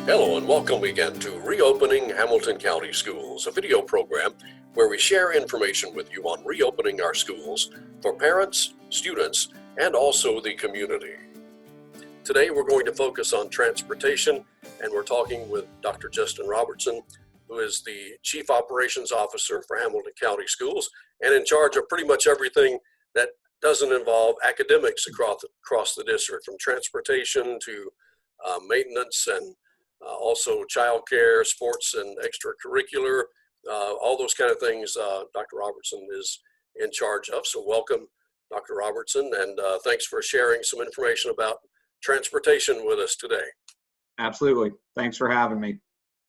Hello and welcome again to Reopening Hamilton County Schools, a video program where we share information with you on reopening our schools for parents, students, and also the community. Today we're going to focus on transportation, and we're talking with Dr. Justin Robertson, who is the Chief Operations Officer for Hamilton County Schools and in charge of pretty much everything that doesn't involve academics across the district, from transportation to maintenance and also childcare, sports and extracurricular, all those kind of things Dr. Robertson is in charge of. So welcome, Dr. Robertson, and thanks for sharing some information about transportation with us today. Absolutely. Thanks for having me.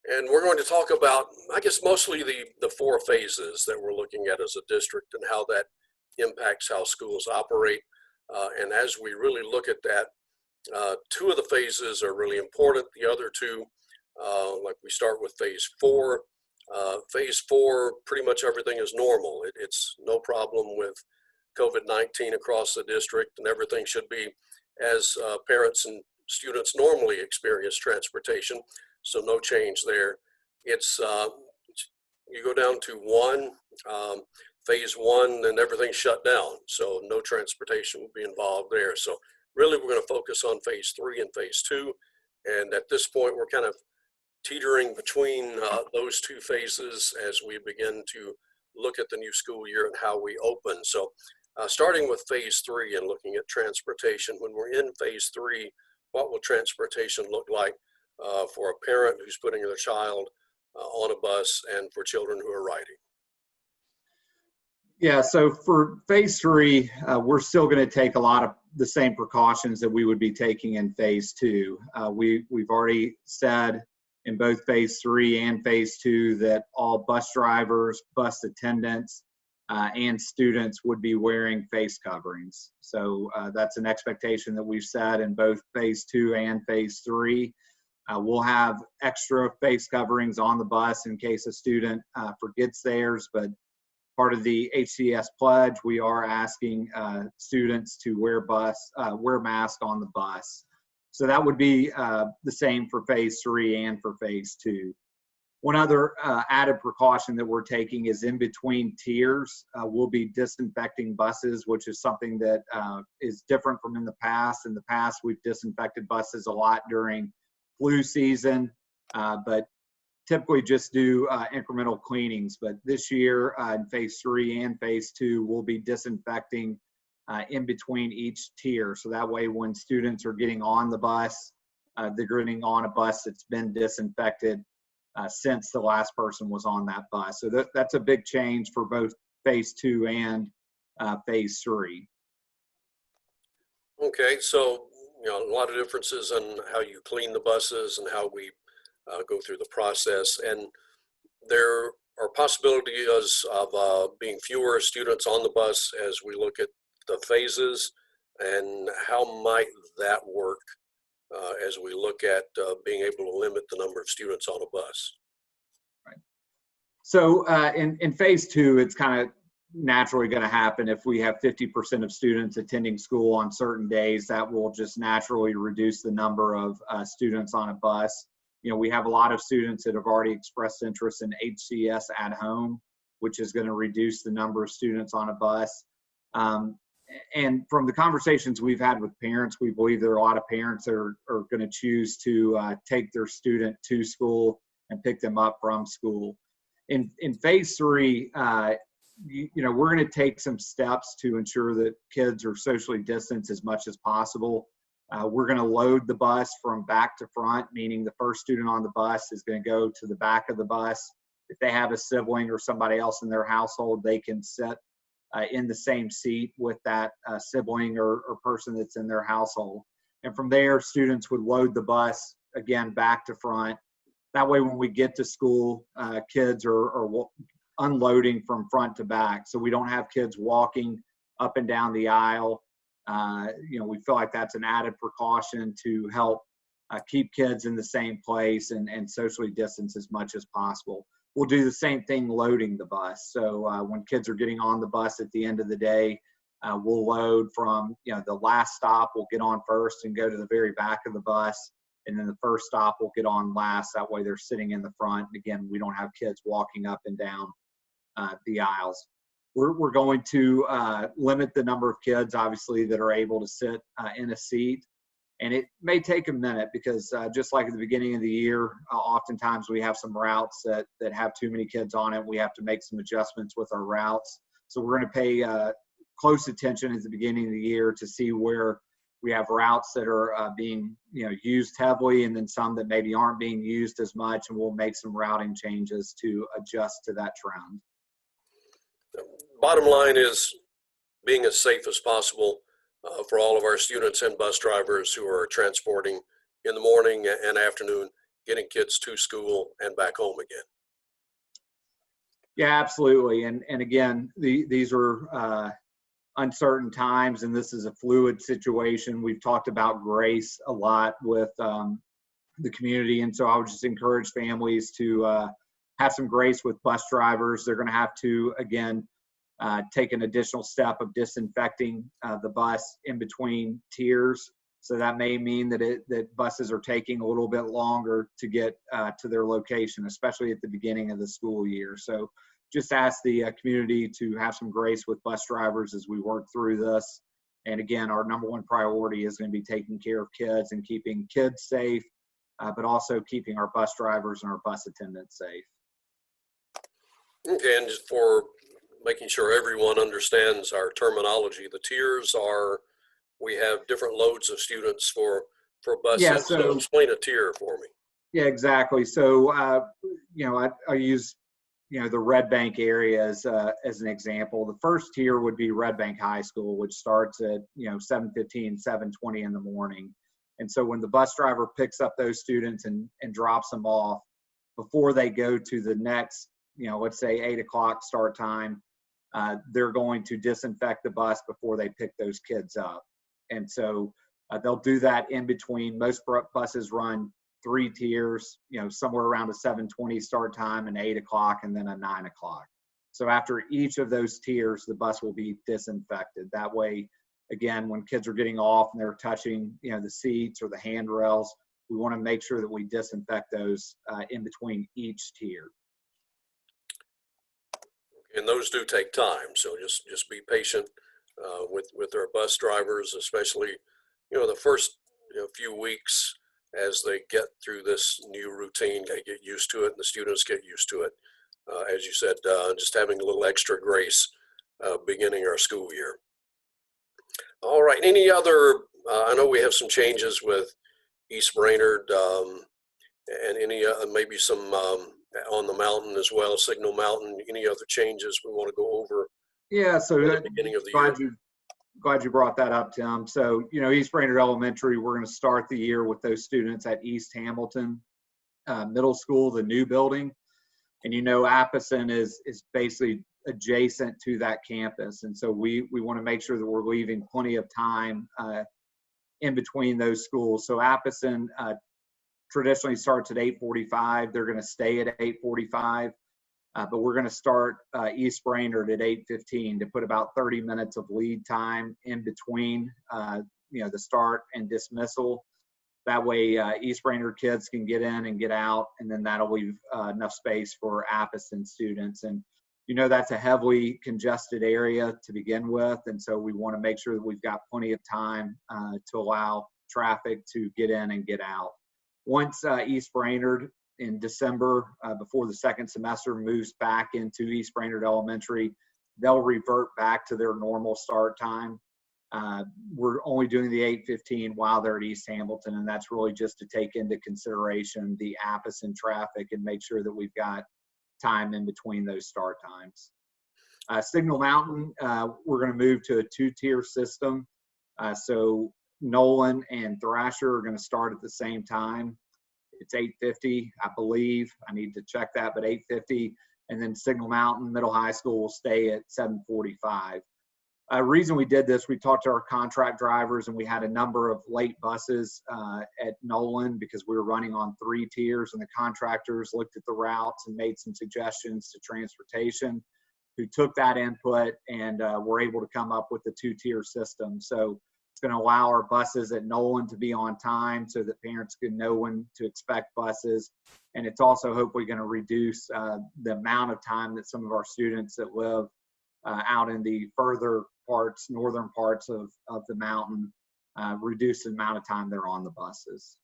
And we're going to talk about, I guess, mostly the four phases that we're looking at as a district and how that impacts how schools operate. And as we really look at that, two of the phases are really important. The other two, like we start with phase four. Phase four, pretty much everything is normal. It's no problem with COVID-19 across the district, and everything should be as parents and students normally experience transportation. So no change there. It's you go down to phase one, and everything's shut down. So no transportation will be involved there. So really, we're going to focus on phase three and phase two. And at this point, we're kind of teetering between those two phases as we begin to look at the new school year and how we open. So starting with phase three and looking at transportation, when we're in phase three, what will transportation look like for a parent who's putting their child on a bus and for children who are riding? Yeah, so for phase three, we're still going to take a lot of the same precautions that we would be taking in phase two. We've already said in both phase three and phase two that all bus drivers, bus attendants, and students would be wearing face coverings. So that's an expectation that we've set in both phase two and phase three. We'll have extra face coverings on the bus in case a student forgets theirs, but part of the HCS pledge, we are asking students to wear masks on the bus. So that would be the same for phase three and for phase two. One other added precaution that we're taking is in between tiers, we'll be disinfecting buses, which is something that is different from in the past. In the past, we've disinfected buses a lot during flu season, but typically just do incremental cleanings. But this year in phase three and phase two, we'll be disinfecting in between each tier. So that way when students are getting on the bus, they're getting on a bus that's been disinfected since the last person was on that bus. So that's a big change for both phase two and phase three. Okay, so a lot of differences in how you clean the buses and how we go through the process, and there are possibilities of being fewer students on the bus as we look at the phases. And how might that work as we look at being able to limit the number of students on a bus? Right. So in phase two, it's kind of naturally going to happen. If we have 50% of students attending school on certain days, that will just naturally reduce the number of students on a bus. We have a lot of students that have already expressed interest in HCS at home, which is going to reduce the number of students on a bus. And from the conversations we've had with parents, we believe there are a lot of parents that are going to choose to take their student to school and pick them up from school. In phase three, we're going to take some steps to ensure that kids are socially distanced as much as possible. We're going to load the bus from back to front, meaning the first student on the bus is going to go to the back of the bus. If they have a sibling or somebody else in their household, they can sit in the same seat with that sibling or person that's in their household. And from there, students would load the bus, again, back to front. That way, when we get to school, kids are unloading from front to back. So we don't have kids walking up and down the aisle. We feel like that's an added precaution to help keep kids in the same place and socially distance as much as possible. We'll do the same thing loading the bus. So when kids are getting on the bus at the end of the day, we'll load from the last stop. We'll get on first and go to the very back of the bus. and then the first stop will get on last. That way they're sitting in the front. Again, we don't have kids walking up and down the aisles. We're going to limit the number of kids, obviously, that are able to sit in a seat. And it may take a minute because just like at the beginning of the year, oftentimes we have some routes that have too many kids on it. We have to make some adjustments with our routes. So we're going to pay close attention at the beginning of the year to see where we have routes that are being used heavily, and then some that maybe aren't being used as much, and we'll make some routing changes to adjust to that trend. Bottom line is being as safe as possible for all of our students and bus drivers who are transporting in the morning and afternoon, getting kids to school and back home again. Yeah, absolutely. And again, these are uncertain times, and this is a fluid situation. We've talked about grace a lot with the community, and so I would just encourage families to have some grace with bus drivers. They're going to have to, again, take an additional step of disinfecting the bus in between tiers. So that may mean that buses are taking a little bit longer to get to their location, especially at the beginning of the school year. So just ask the community to have some grace with bus drivers as we work through this. And again, our number one priority is going to be taking care of kids and keeping kids safe, but also keeping our bus drivers and our bus attendants safe. Okay, and just for making sure everyone understands our terminology, the tiers are, we have different loads of students for buses. Yeah, so explain a tier for me. Yeah, exactly. So, I use, the Red Bank area as an example. The first tier would be Red Bank High School, which starts at, 7:15, 7:20 in the morning. And so when the bus driver picks up those students and drops them off, before they go to the next, let's say 8 o'clock start time, they're going to disinfect the bus before they pick those kids up. And so they'll do that in between. Most buses run 3 tiers, somewhere around a 7:20 start time, and 8 o'clock, and then a 9 o'clock. So after each of those tiers, the bus will be disinfected. That way, again, when kids are getting off and they're touching, the seats or the handrails, we want to make sure that we disinfect those in between each tier. And those do take time, so just be patient with our bus drivers, especially the first few weeks as they get through this new routine. They get used to it, and the students get used to it. As you said, just having a little extra grace beginning our school year. All right. Any other? I know we have some changes with East Brainerd, and any maybe some. On the mountain as well, Signal Mountain. Any other changes we want to go over? Yeah, so at the beginning of the year. Glad you brought that up, Tim. So, East Brainerd Elementary, we're going to start the year with those students at East Hamilton Middle School, the new building. And Appison is basically adjacent to that campus. And so we want to make sure that we're leaving plenty of time in between those schools. So Appison traditionally starts at 8:45. They're going to stay at 8:45, but we're going to start East Brainerd at 8:15 to put about 30 minutes of lead time in between, the start and dismissal. That way, East Brainerd kids can get in and get out, and then that'll leave enough space for Appison students. And that's a heavily congested area to begin with, and so we want to make sure that we've got plenty of time to allow traffic to get in and get out. Once East Brainerd in December, before the second semester moves back into East Brainerd Elementary, they'll revert back to their normal start time. We're only doing the 8:15 while they're at East Hamilton, and that's really just to take into consideration the Appison traffic and make sure that we've got time in between those start times. Signal Mountain, we're going to move to a 2-tier system. So Nolan and Thrasher are going to start at the same time. It's 8:50, I believe. I need to check that, but 8:50. And then Signal Mountain Middle High School will stay at 7:45. Reason we did this, we talked to our contract drivers, and we had a number of late buses at Nolan because we were running on 3 tiers, and the contractors looked at the routes and made some suggestions to transportation, who took that input and were able to come up with the 2-tier system. So It's going to allow our buses at Nolan to be on time so that parents can know when to expect buses. And it's also hopefully going to reduce the amount of time that some of our students that live out in the further parts, northern parts of the mountain, reduce the amount of time they're on the buses.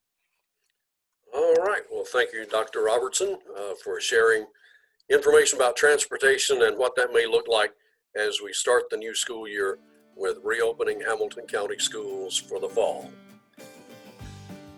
All right. Well, thank you, Dr. Robertson, for sharing information about transportation and what that may look like as we start the new school year with reopening Hamilton County schools for the fall.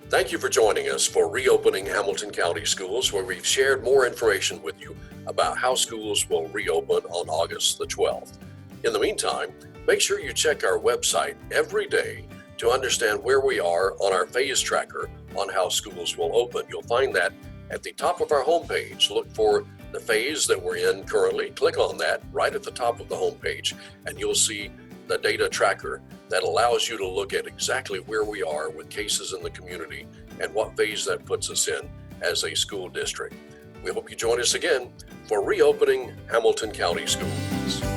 Thank you for joining us for Reopening Hamilton County Schools, where we've shared more information with you about how schools will reopen on August the 12th. In the meantime, make sure you check our website every day to understand where we are on our phase tracker on how schools will open. You'll find that at the top of our homepage. Look for the phase that we're in currently. Click on that right at the top of the homepage, and you'll see the data tracker that allows you to look at exactly where we are with cases in the community and what phase that puts us in as a school district. We hope you join us again for Reopening Hamilton County Schools.